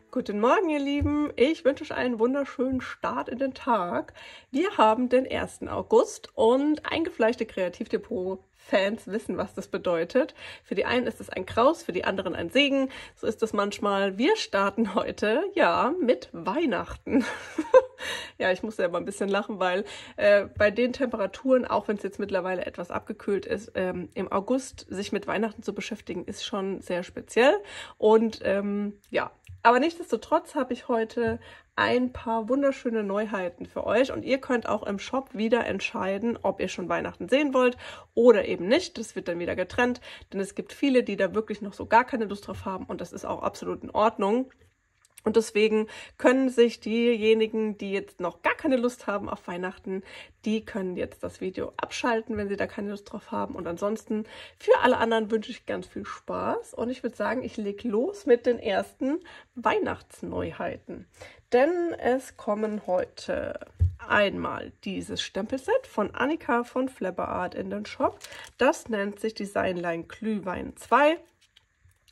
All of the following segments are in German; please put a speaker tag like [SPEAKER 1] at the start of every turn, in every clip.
[SPEAKER 1] Guten Morgen, ihr Lieben. Ich wünsche euch einen wunderschönen Start in den Tag. Wir haben den 1. August und eingefleischte Kreativdepot-Fans wissen, was das bedeutet. Für die einen ist es ein Kraus, für die anderen ein Segen. So ist es manchmal. Wir starten heute, ja, mit Weihnachten. Ja, ich muss selber ein bisschen lachen, weil bei den Temperaturen, auch wenn es jetzt mittlerweile etwas abgekühlt ist, im August sich mit Weihnachten zu beschäftigen, ist schon sehr speziell. Und ja, aber nichtsdestotrotz habe ich heute ein paar wunderschöne Neuheiten für euch und ihr könnt auch im Shop wieder entscheiden, ob ihr schon Weihnachten sehen wollt oder eben nicht. Das wird dann wieder getrennt, denn es gibt viele, die da wirklich noch so gar keine Lust drauf haben und das ist auch absolut in Ordnung. Und deswegen können sich diejenigen, die jetzt noch gar keine Lust haben auf Weihnachten, die können jetzt das Video abschalten, wenn sie da keine Lust drauf haben. Und ansonsten für alle anderen wünsche ich ganz viel Spaß. Und ich würde sagen, ich lege los mit den ersten Weihnachtsneuheiten. Denn es kommen heute einmal dieses Stempelset von Annika von Flapper Art in den Shop. Das nennt sich Designline Glühwein 2.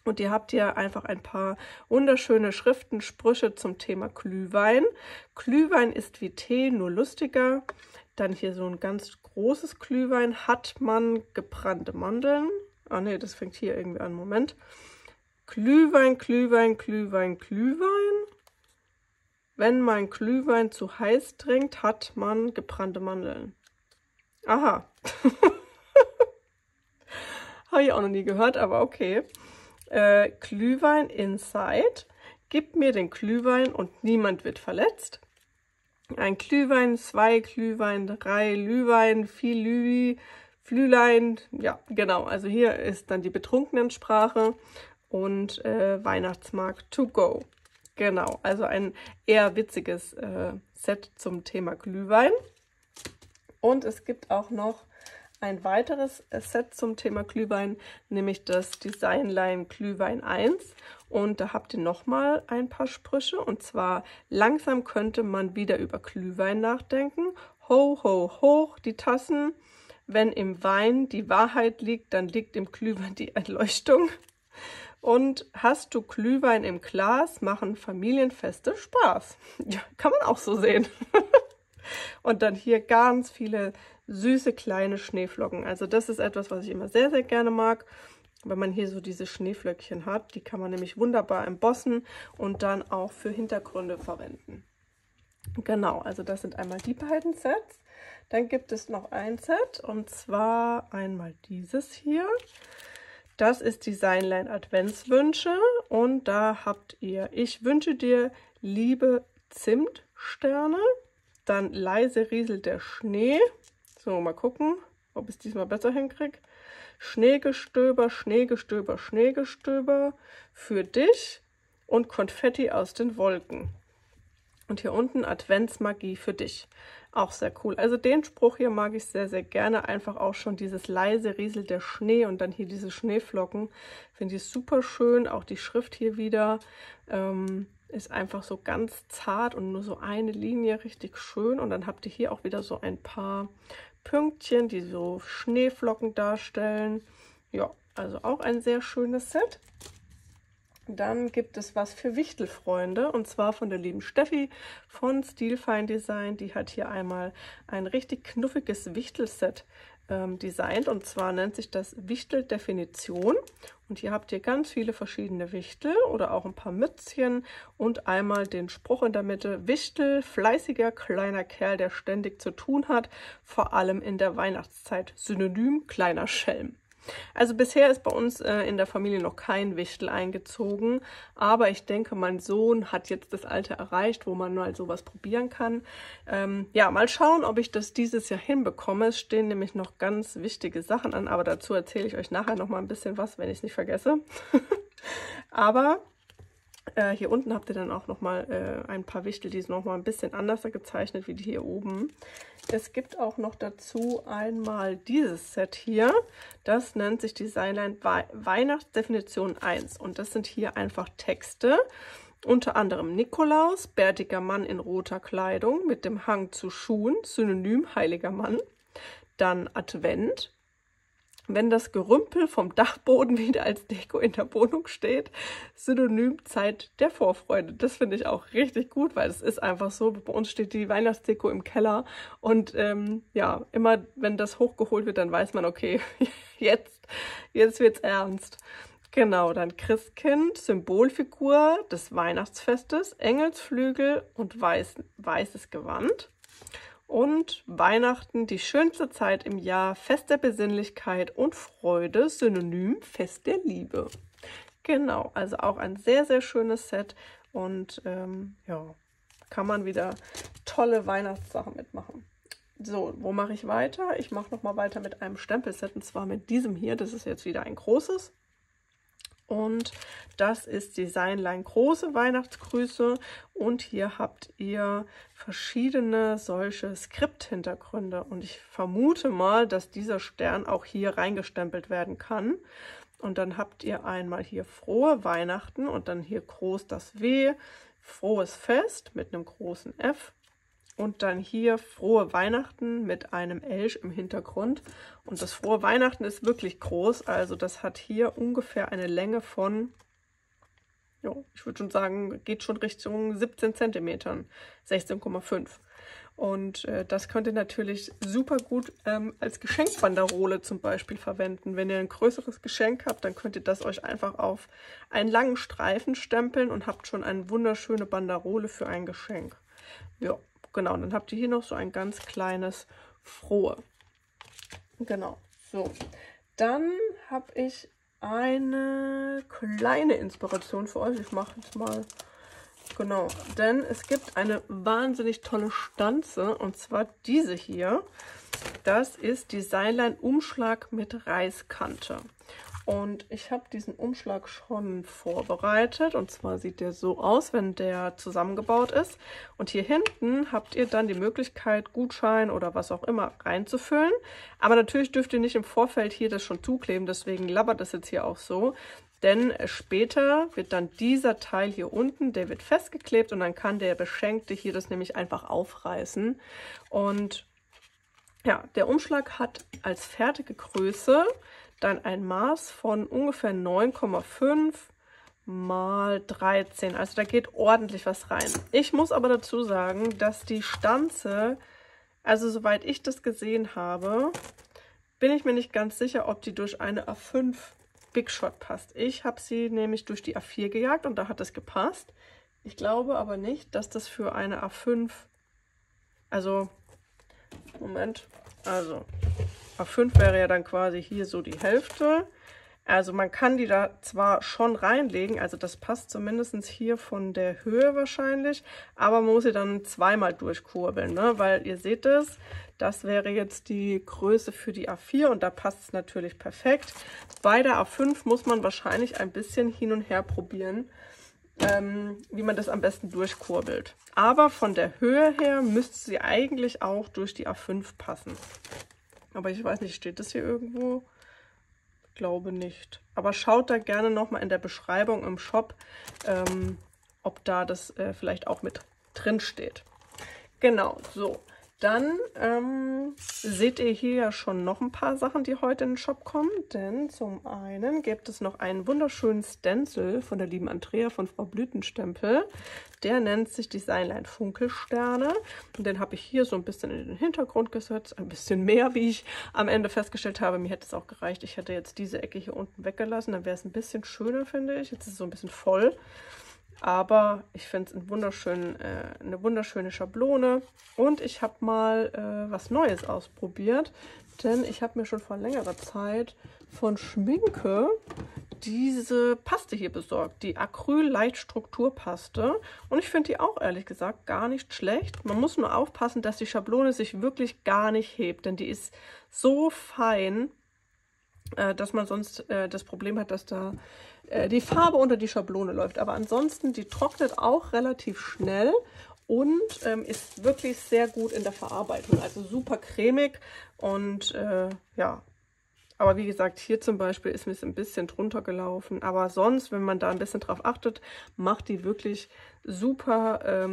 [SPEAKER 1] Und ihr habt hier einfach ein paar wunderschöne Schriften, Sprüche zum Thema Glühwein. Glühwein ist wie Tee, nur lustiger. Dann hier so ein ganz großes Glühwein. Hat man gebrannte Mandeln? Ah ne, das fängt hier irgendwie an. Moment. Glühwein, Glühwein, Glühwein, Glühwein. Wenn mein Glühwein zu heiß trinkt, hat man gebrannte Mandeln. Aha. Habe ich auch noch nie gehört, aber okay. Glühwein inside. Gib mir den Glühwein und niemand wird verletzt. Ein Glühwein, 2 Glühwein, 3 Glühwein, 4 Lüwi, Flühlein. Ja, genau. Also hier ist dann die Betrunkenensprache und Weihnachtsmarkt to go. Genau, also ein eher witziges Set zum Thema Glühwein. Und es gibt auch noch ein weiteres Set zum Thema Glühwein, nämlich das Designline Glühwein 1. Und da habt ihr nochmal ein paar Sprüche. Und zwar, langsam könnte man wieder über Glühwein nachdenken. Ho, ho, hoch die Tassen. Wenn im Wein die Wahrheit liegt, dann liegt im Glühwein die Erleuchtung. Und hast du Glühwein im Glas, machen Familienfeste Spaß. Ja, kann man auch so sehen. Und dann hier ganz viele süße kleine Schneeflocken. Also das ist etwas, was ich immer sehr, sehr gerne mag. Wenn man hier so diese Schneeflöckchen hat, die kann man nämlich wunderbar embossen und dann auch für Hintergründe verwenden. Genau, also das sind einmal die beiden Sets. Dann gibt es noch ein Set und zwar einmal dieses hier. Das ist Designline Adventswünsche und da habt ihr, ich wünsche dir liebe Zimtsterne. Dann leise rieselt der Schnee. So, mal gucken, ob ich es diesmal besser hinkriege. Schneegestöber, Schneegestöber, Schneegestöber für dich und Konfetti aus den Wolken. Und hier unten Adventsmagie für dich. Auch sehr cool. Also den Spruch hier mag ich sehr, sehr gerne. Einfach auch schon dieses leise rieselt der Schnee und dann hier diese Schneeflocken. Finde ich super schön. Auch die Schrift hier wieder. Ist einfach so ganz zart und nur so eine Linie, richtig schön. Und dann habt ihr hier auch wieder so ein paar Pünktchen, die so Schneeflocken darstellen. Ja, also auch ein sehr schönes Set. Dann gibt es was für Wichtelfreunde und zwar von der lieben Steffi von Stilfine Design. Die hat hier einmal ein richtig knuffiges Wichtelset designt und zwar nennt sich das Wichtel-Definition. Und hier habt ihr ganz viele verschiedene Wichtel oder auch ein paar Mützchen und einmal den Spruch in der Mitte: Wichtel, fleißiger kleiner Kerl, der ständig zu tun hat, vor allem in der Weihnachtszeit. Synonym kleiner Schelm. Also bisher ist bei uns in der Familie noch kein Wichtel eingezogen, aber ich denke, mein Sohn hat jetzt das Alter erreicht, wo man mal sowas probieren kann. Ja, mal schauen, ob ich das dieses Jahr hinbekomme. Es stehen nämlich noch ganz wichtige Sachen an, aber dazu erzähle ich euch nachher noch mal ein bisschen was, wenn ich es nicht vergesse. Aber hier unten habt ihr dann auch noch mal ein paar Wichtel, die sind noch mal ein bisschen anders gezeichnet wie die hier oben. Es gibt auch noch dazu einmal dieses Set hier. Das nennt sich Designline Weihnachtsdefinition 1. Und das sind hier einfach Texte. Unter anderem Nikolaus, bärtiger Mann in roter Kleidung mit dem Hang zu Schuhen, Synonym heiliger Mann. Dann Advent. wenn das Gerümpel vom Dachboden wieder als Deko in der Wohnung steht. Synonym Zeit der Vorfreude. Das finde ich auch richtig gut, weil es ist einfach so, bei uns steht die Weihnachtsdeko im Keller und ja, immer wenn das hochgeholt wird, dann weiß man, okay, jetzt wird's ernst. Genau, dann Christkind, Symbolfigur des Weihnachtsfestes, Engelsflügel und weißes Gewand. Und Weihnachten, die schönste Zeit im Jahr, Fest der Besinnlichkeit und Freude, Synonym Fest der Liebe. Genau, also auch ein sehr, sehr schönes Set und ja, kann man wieder tolle Weihnachtssachen mitmachen. So, wo mache ich weiter? Ich mache nochmal weiter mit einem Stempelset und zwar mit diesem hier. Das ist jetzt wieder ein großes. Und das ist Designline große Weihnachtsgrüße und hier habt ihr verschiedene solche Skripthintergründe und ich vermute mal, dass dieser Stern auch hier reingestempelt werden kann. Und dann habt ihr einmal hier frohe Weihnachten und dann hier groß das W, frohes Fest mit einem großen F. Und dann hier frohe Weihnachten mit einem Elch im Hintergrund. Und das frohe Weihnachten ist wirklich groß. Also das hat hier ungefähr eine Länge von, jo, ich würde schon sagen, geht schon Richtung 17 cm, 16,5. Und das könnt ihr natürlich super gut als Geschenkbanderole zum Beispiel verwenden. Wenn ihr ein größeres Geschenk habt, dann könnt ihr das euch einfach auf einen langen Streifen stempeln und habt schon eine wunderschöne Banderole für ein Geschenk. Ja. Genau, dann habt ihr hier noch so ein ganz kleines Frohe. Genau, so. Dann habe ich eine kleine Inspiration für euch. Ich mache jetzt mal, genau, denn es gibt eine wahnsinnig tolle Stanze und zwar diese hier. Das ist Designline Umschlag mit Reiskante. Und ich habe diesen Umschlag schon vorbereitet und zwar sieht der so aus, wenn der zusammengebaut ist. Und hier hinten habt ihr dann die Möglichkeit, Gutschein oder was auch immer reinzufüllen. Aber natürlich dürft ihr nicht im Vorfeld hier das schon zukleben, deswegen labbert das jetzt hier auch so. Denn später wird dann dieser Teil hier unten, der wird festgeklebt und dann kann der Beschenkte hier das nämlich einfach aufreißen. Und ja, der Umschlag hat als fertige Größe dann ein Maß von ungefähr 9,5 mal 13. Also da geht ordentlich was rein. Ich muss aber dazu sagen, dass die Stanze, also soweit ich das gesehen habe, bin ich mir nicht ganz sicher, ob die durch eine A5 Big Shot passt. Ich habe sie nämlich durch die A4 gejagt und da hat es gepasst. Ich glaube aber nicht, dass das für eine A5, also, Moment, also A5 wäre ja dann quasi hier so die Hälfte. Also man kann die da zwar schon reinlegen, also das passt zumindest hier von der Höhe wahrscheinlich, aber man muss sie dann zweimal durchkurbeln, ne? Weil ihr seht es, das wäre jetzt die Größe für die A4 und da passt es natürlich perfekt. Bei der A5 muss man wahrscheinlich ein bisschen hin und her probieren, wie man das am besten durchkurbelt. Aber von der Höhe her müsste sie eigentlich auch durch die A5 passen. Aber ich weiß nicht, steht das hier irgendwo? Ich glaube nicht. Aber schaut da gerne nochmal in der Beschreibung im Shop, ob da das vielleicht auch mit drin steht. Genau, so. Dann seht ihr hier ja schon noch ein paar Sachen, die heute in den Shop kommen. Denn zum einen gibt es noch einen wunderschönen Stencil von der lieben Andrea von Frau Blütenstempel. Der nennt sich Designline Funkelsterne. Und den habe ich hier so ein bisschen in den Hintergrund gesetzt. Ein bisschen mehr, wie ich am Ende festgestellt habe. Mir hätte es auch gereicht. Ich hätte jetzt diese Ecke hier unten weggelassen. Dann wäre es ein bisschen schöner, finde ich. Jetzt ist es so ein bisschen voll. Aber ich finde es eine wunderschöne Schablone. Und ich habe mal was Neues ausprobiert. Denn ich habe mir schon vor längerer Zeit von Schminke diese Paste hier besorgt. Die Acryl-Leichtstrukturpaste. Und ich finde die auch ehrlich gesagt gar nicht schlecht. Man muss nur aufpassen, dass die Schablone sich wirklich gar nicht hebt. Denn die ist so fein, dass man sonst das Problem hat, dass da die Farbe unter die Schablone läuft. Aber ansonsten, die trocknet auch relativ schnell und ist wirklich sehr gut in der Verarbeitung. Also super cremig und ja. Aber wie gesagt, hier zum Beispiel ist mir es ein bisschen drunter gelaufen. Aber sonst, wenn man da ein bisschen drauf achtet, macht die wirklich super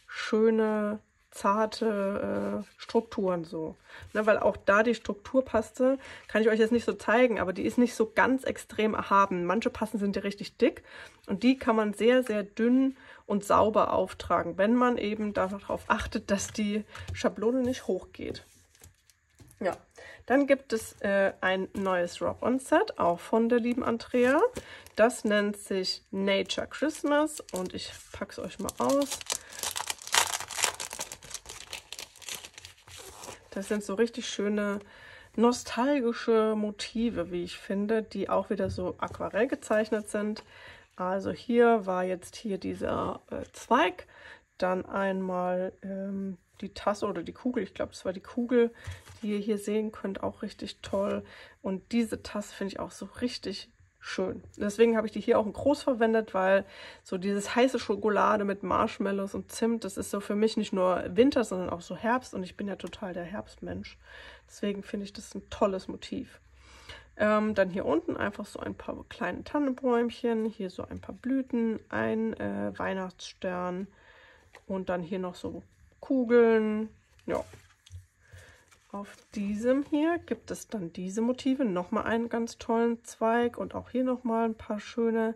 [SPEAKER 1] schöne zarte Strukturen so. Ne, weil auch da die Strukturpaste, kann ich euch jetzt nicht so zeigen, aber die ist nicht so ganz extrem erhaben. Manche Pasten sind ja richtig dick und die kann man sehr, sehr dünn und sauber auftragen, wenn man eben darauf achtet, dass die Schablone nicht hochgeht. Ja, dann gibt es ein neues Rub-On-Set, auch von der lieben Andrea. Das nennt sich Nature Christmas und ich packe es euch mal aus. Das sind so richtig schöne nostalgische Motive, wie ich finde, die auch wieder so aquarell gezeichnet sind. Also hier war jetzt hier dieser Zweig, dann einmal die Tasse oder die Kugel, ich glaube, das war die Kugel, die ihr hier sehen könnt, auch richtig toll. Und diese Tasse finde ich auch so richtig schön. Deswegen habe ich die hier auch in groß verwendet, weil so dieses heiße Schokolade mit Marshmallows und Zimt, das ist so für mich nicht nur Winter, sondern auch so Herbst und ich bin ja total der Herbstmensch. Deswegen finde ich das ein tolles Motiv. Dann hier unten einfach so ein paar kleine Tannenbäumchen, hier so ein paar Blüten, ein Weihnachtsstern und dann hier noch so Kugeln. Ja. Auf diesem hier gibt es dann diese Motive, nochmal einen ganz tollen Zweig und auch hier nochmal ein paar schöne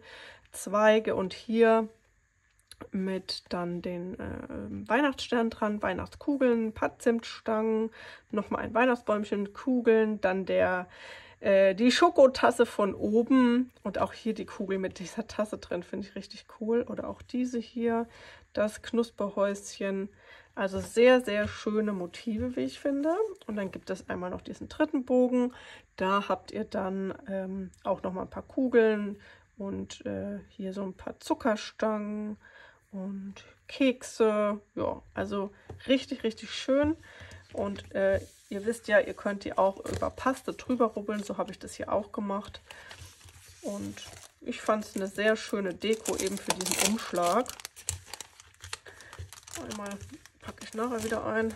[SPEAKER 1] Zweige und hier mit dann den Weihnachtsstern dran, Weihnachtskugeln, ein paar Zimtstangen, nochmal ein Weihnachtsbäumchen, Kugeln, dann die Schokotasse von oben und auch hier die Kugel mit dieser Tasse drin, finde ich richtig cool. Oder auch diese hier, das Knusperhäuschen. Also sehr, sehr schöne Motive, wie ich finde. Und dann gibt es einmal noch diesen dritten Bogen. Da habt ihr dann auch noch mal ein paar Kugeln und hier so ein paar Zuckerstangen und Kekse. Ja, also richtig, richtig schön. Und ihr wisst ja, ihr könnt die auch über Paste drüber rubbeln. So habe ich das hier auch gemacht. Und ich fand es eine sehr schöne Deko eben für diesen Umschlag. Einmal packe ich nachher wieder ein.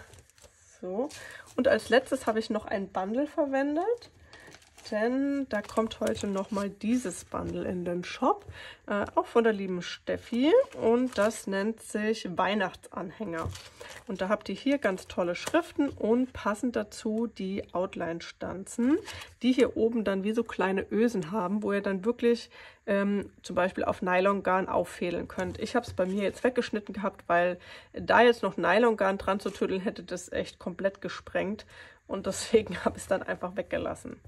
[SPEAKER 1] So. Und als letztes habe ich noch ein Bundle verwendet. Denn da kommt heute nochmal dieses Bundle in den Shop, auch von der lieben Steffi, und das nennt sich Weihnachtsanhänger. Und da habt ihr hier ganz tolle Schriften und passend dazu die Outline-Stanzen, die hier oben dann wie so kleine Ösen haben, wo ihr dann wirklich zum Beispiel auf Nylongarn auffädeln könnt. Ich habe es bei mir jetzt weggeschnitten gehabt, weil da jetzt noch Nylongarn dran zu tüddeln, hätte das echt komplett gesprengt. Und deswegen habe ich es dann einfach weggelassen.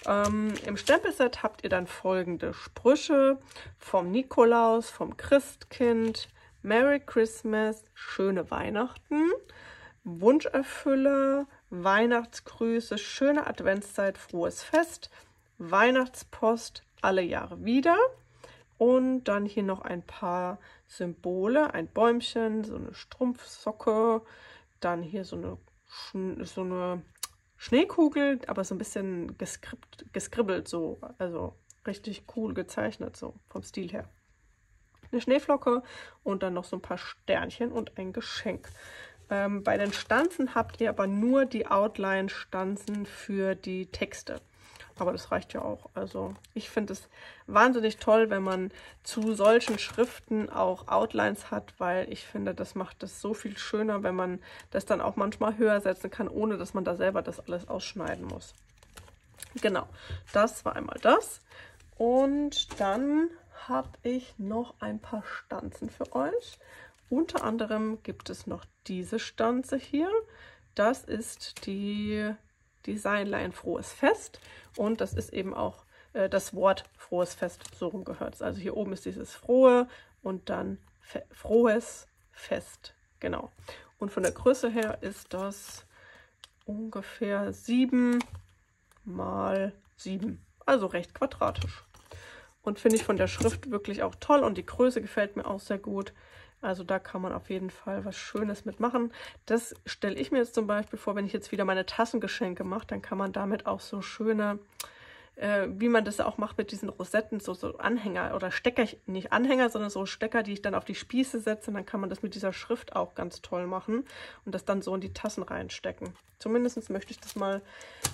[SPEAKER 1] Im Stempelset habt ihr dann folgende Sprüche vom Nikolaus, vom Christkind, Merry Christmas, schöne Weihnachten, Wunscherfüller, Weihnachtsgrüße, schöne Adventszeit, frohes Fest, Weihnachtspost, alle Jahre wieder. Und dann hier noch ein paar Symbole, ein Bäumchen, so eine Strumpfsocke, dann hier so eine Schneekugel, aber so ein bisschen geskribbelt so, also richtig cool gezeichnet so vom Stil her. Eine Schneeflocke und dann noch so ein paar Sternchen und ein Geschenk. Bei den Stanzen habt ihr aber nur die Outline-Stanzen für die Texte. Aber das reicht ja auch. Also ich finde es wahnsinnig toll, wenn man zu solchen Schriften auch Outlines hat, weil ich finde, das macht es so viel schöner, wenn man das dann auch manchmal höher setzen kann, ohne dass man da selber das alles ausschneiden muss. Genau, das war einmal das. Und dann habe ich noch ein paar Stanzen für euch. Unter anderem gibt es noch diese Stanze hier. Das ist die Designline Frohes Fest und das ist eben auch das Wort Frohes Fest, so rum gehört es. Also hier oben ist dieses Frohe und dann Frohes Fest, genau. Und von der Größe her ist das ungefähr 7 mal 7, also recht quadratisch. Und finde ich von der Schrift wirklich auch toll und die Größe gefällt mir auch sehr gut. Also da kann man auf jeden Fall was Schönes mitmachen. Das stelle ich mir jetzt zum Beispiel vor, wenn ich jetzt wieder meine Tassengeschenke mache, dann kann man damit auch so schöne, wie man das auch macht mit diesen Rosetten, so Anhänger oder Stecker, nicht Anhänger, sondern so Stecker, die ich dann auf die Spieße setze. Und dann kann man das mit dieser Schrift auch ganz toll machen und das dann so in die Tassen reinstecken. Zumindest möchte ich das mal,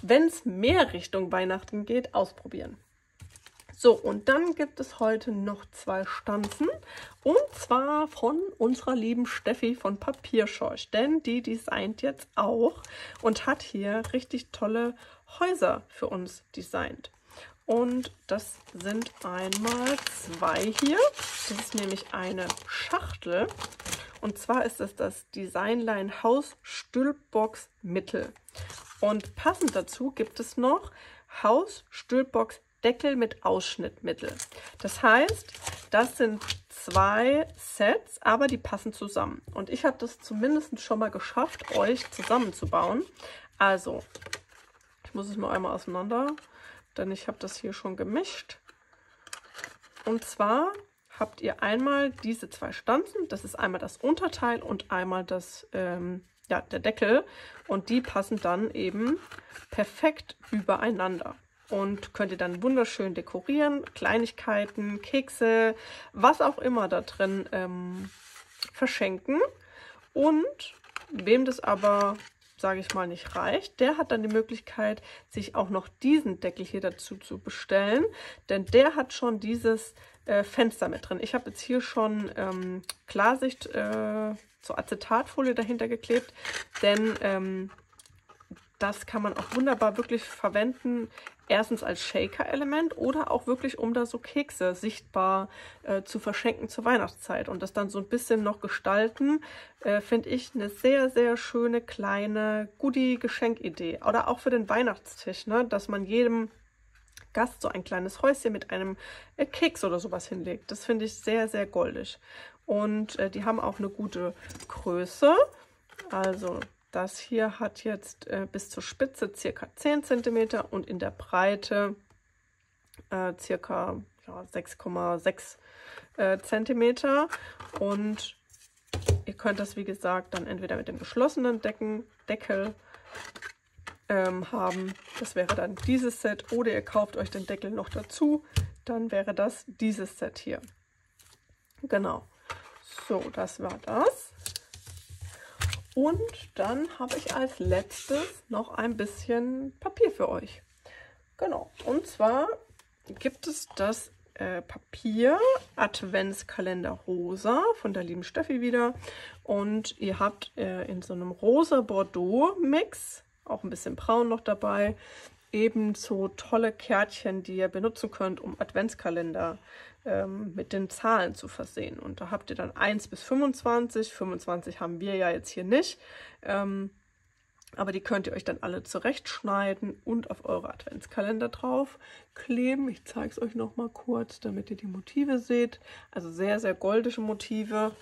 [SPEAKER 1] wenn es mehr Richtung Weihnachten geht, ausprobieren. So, und dann gibt es heute noch 2 Stanzen, und zwar von unserer lieben Steffi von Papierscheuch, denn die designt jetzt auch und hat hier richtig tolle Häuser für uns designt. Und das sind einmal 2 hier. Das ist nämlich eine Schachtel. Und zwar ist es das Designline Haus Stülpbox Mittel. Und passend dazu gibt es noch Haus Stülpbox Deckel mit Ausschnittmittel. Das heißt, das sind 2 Sets, aber die passen zusammen. Und ich habe das zumindest schon mal geschafft, euch zusammenzubauen. Also, ich muss es mal einmal auseinander, denn ich habe das hier schon gemischt. Und zwar habt ihr einmal diese 2 Stanzen. Das ist einmal das Unterteil und einmal das, der Deckel. Und die passen dann eben perfekt übereinander. Und könnt ihr dann wunderschön dekorieren, Kleinigkeiten, Kekse, was auch immer da drin verschenken. Und wem das aber, sage ich mal, nicht reicht, der hat dann die Möglichkeit, sich auch noch diesen Deckel hier dazu zu bestellen, denn der hat schon dieses Fenster mit drin. Ich habe jetzt hier schon Klarsicht so Acetatfolie dahinter geklebt, denn das kann man auch wunderbar wirklich verwenden, erstens als Shaker-Element oder auch wirklich, um da so Kekse sichtbar zu verschenken zur Weihnachtszeit und das dann so ein bisschen noch gestalten, finde ich eine sehr, sehr schöne kleine Goodie-Geschenkidee. Oder auch für den Weihnachtstisch, ne? Dass man jedem Gast so ein kleines Häuschen mit einem Keks oder sowas hinlegt. Das finde ich sehr, sehr goldig. Und die haben auch eine gute Größe. Also das hier hat jetzt bis zur Spitze ca. 10 cm und in der Breite ca. 6,6 cm. Und ihr könnt das, wie gesagt, dann entweder mit dem geschlossenen Deckel haben. Das wäre dann dieses Set. Oder ihr kauft euch den Deckel noch dazu. Dann wäre das dieses Set hier. Genau. So, das war das. Und dann habe ich als letztes noch ein bisschen Papier für euch. Genau, und zwar gibt es das Papier Adventskalender Rosa von der lieben Steffi wieder. Und ihr habt in so einem rosa Bordeaux Mix, auch ein bisschen braun noch dabei, ebenso tolle Kärtchen, die ihr benutzen könnt, um Adventskalender mit den Zahlen zu versehen. Und da habt ihr dann 1 bis 25. 25 haben wir ja jetzt hier nicht. Aber die könnt ihr euch dann alle zurechtschneiden und auf eure Adventskalender drauf kleben. Ich zeige es euch noch mal kurz, damit ihr die Motive seht. Also sehr, sehr goldische Motive.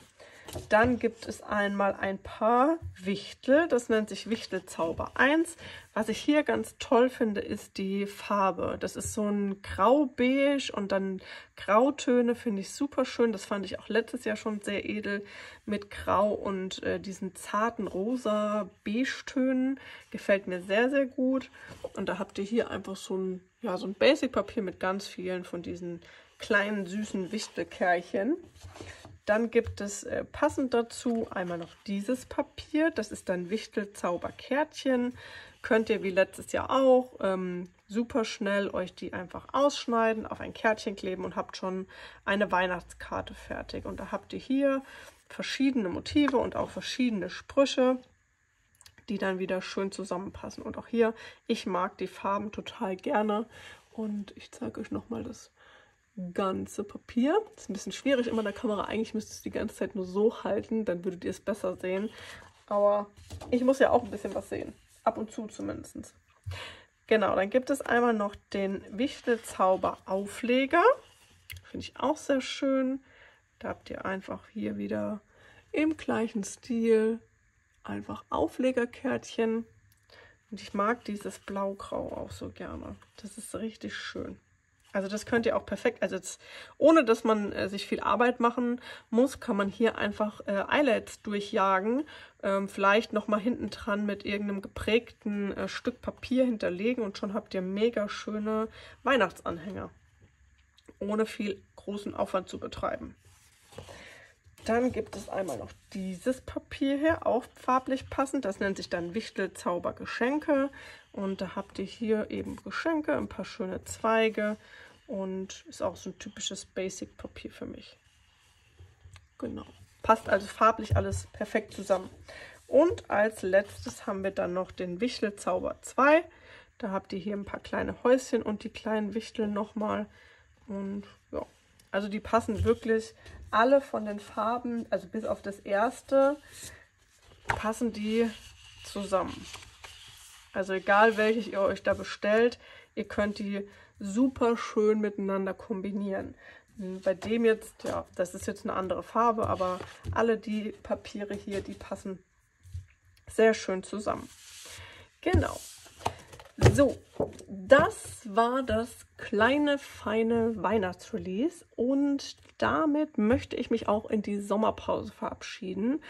[SPEAKER 1] Dann gibt es einmal ein paar Wichtel, das nennt sich Wichtelzauber 1. Was ich hier ganz toll finde, ist die Farbe. Das ist so ein Grau-Beige und dann Grautöne, finde ich super schön. Das fand ich auch letztes Jahr schon sehr edel mit Grau und diesen zarten rosa-Beige-Tönen. Gefällt mir sehr, sehr gut. Und da habt ihr hier einfach so ein Basic-Papier mit ganz vielen von diesen kleinen, süßen Wichtelkärchen. Dann gibt es passend dazu einmal noch dieses Papier. Das ist dann Wichtelzauberkärtchen. Könnt ihr wie letztes Jahr auch super schnell euch die einfach ausschneiden, auf ein Kärtchen kleben und habt schon eine Weihnachtskarte fertig. Und da habt ihr hier verschiedene Motive und auch verschiedene Sprüche, die dann wieder schön zusammenpassen. Und auch hier, ich mag die Farben total gerne. Und ich zeige euch nochmal das ganze Papier. Das ist ein bisschen schwierig immer in der Kamera. Eigentlich müsst ihr es die ganze Zeit nur so halten, dann würdet ihr es besser sehen. Aber ich muss ja auch ein bisschen was sehen. Ab und zu zumindest. Genau, dann gibt es einmal noch den Wichtelzauber Aufleger. Finde ich auch sehr schön. Da habt ihr einfach hier wieder im gleichen Stil einfach Auflegerkärtchen. Und ich mag dieses Blaugrau auch so gerne. Das ist richtig schön. Also das könnt ihr auch perfekt, also jetzt, ohne dass man sich viel Arbeit machen muss, kann man hier einfach Eyelets durchjagen, vielleicht nochmal hinten dran mit irgendeinem geprägten Stück Papier hinterlegen und schon habt ihr mega schöne Weihnachtsanhänger, ohne viel großen Aufwand zu betreiben. Dann gibt es einmal noch dieses Papier hier, auch farblich passend. Das nennt sich dann Wichtelzauber Geschenke. Und da habt ihr hier eben Geschenke, ein paar schöne Zweige und ist auch so ein typisches Basic-Papier für mich. Genau. Passt also farblich alles perfekt zusammen. Und als letztes haben wir dann noch den Wichtelzauber 2. Da habt ihr hier ein paar kleine Häuschen und die kleinen Wichtel nochmal. Und ja, also die passen wirklich alle von den Farben, also bis auf das erste, passen die zusammen. Also egal welches ihr euch da bestellt, ihr könnt die super schön miteinander kombinieren. Bei dem jetzt, ja, das ist jetzt eine andere Farbe, aber alle die Papiere hier, die passen sehr schön zusammen. Genau. So, das war das kleine, feine Weihnachtsrelease und damit möchte ich mich auch in die Sommerpause verabschieden,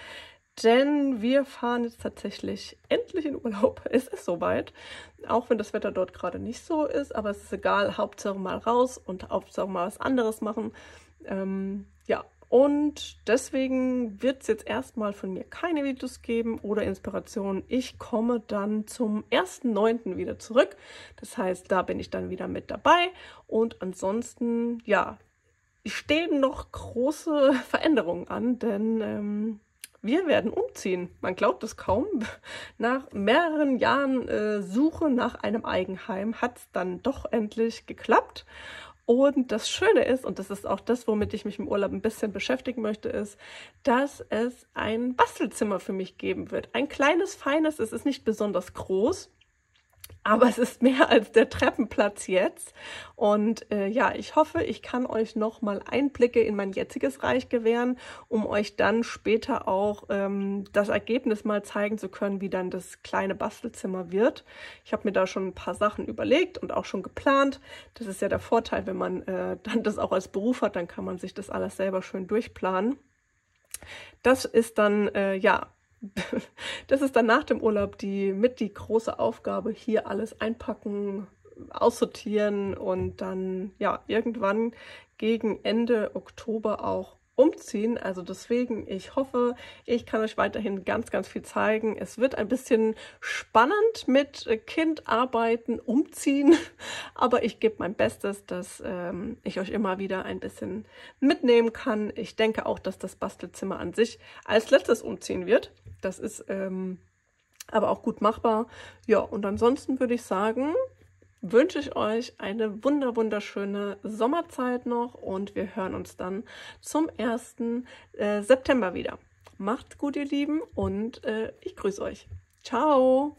[SPEAKER 1] denn wir fahren jetzt tatsächlich endlich in Urlaub. Es ist soweit, auch wenn das Wetter dort gerade nicht so ist, aber es ist egal, Hauptsache mal raus und Hauptsache mal was anderes machen. Ja. Und deswegen wird es jetzt erstmal von mir keine Videos geben oder Inspirationen. Ich komme dann zum 1.9. wieder zurück. Das heißt, da bin ich dann wieder mit dabei. Und ansonsten, ja, stehen noch große Veränderungen an, denn wir werden umziehen. Man glaubt es kaum. Nach mehreren Jahren Suche nach einem Eigenheim hat es dann doch endlich geklappt. Und das Schöne ist, und das ist auch das, womit ich mich im Urlaub ein bisschen beschäftigen möchte, ist, dass es ein Bastelzimmer für mich geben wird. Ein kleines, feines, es ist nicht besonders groß, aber es ist mehr als der Treppenplatz jetzt. Und ja, ich hoffe, ich kann euch nochmal Einblicke in mein jetziges Reich gewähren, um euch dann später auch das Ergebnis mal zeigen zu können, wie dann das kleine Bastelzimmer wird. Ich habe mir da schon ein paar Sachen überlegt und auch schon geplant. Das ist ja der Vorteil, wenn man dann das auch als Beruf hat, dann kann man sich das alles selber schön durchplanen. Das ist dann, ja, das ist dann nach dem Urlaub die große Aufgabe, hier alles einpacken, aussortieren und dann ja irgendwann gegen Ende Oktober auch umziehen. Also deswegen, ich hoffe, ich kann euch weiterhin ganz, ganz viel zeigen. Es wird ein bisschen spannend mit Kind arbeiten, umziehen, aber ich gebe mein Bestes, dass ich euch immer wieder ein bisschen mitnehmen kann. Ich denke auch, dass das Bastelzimmer an sich als letztes umziehen wird. Das ist aber auch gut machbar. Ja, und ansonsten würde ich sagen, wünsche ich euch eine wunderschöne Sommerzeit noch und wir hören uns dann zum 1. September wieder. Macht's gut, ihr Lieben, und ich grüße euch. Ciao!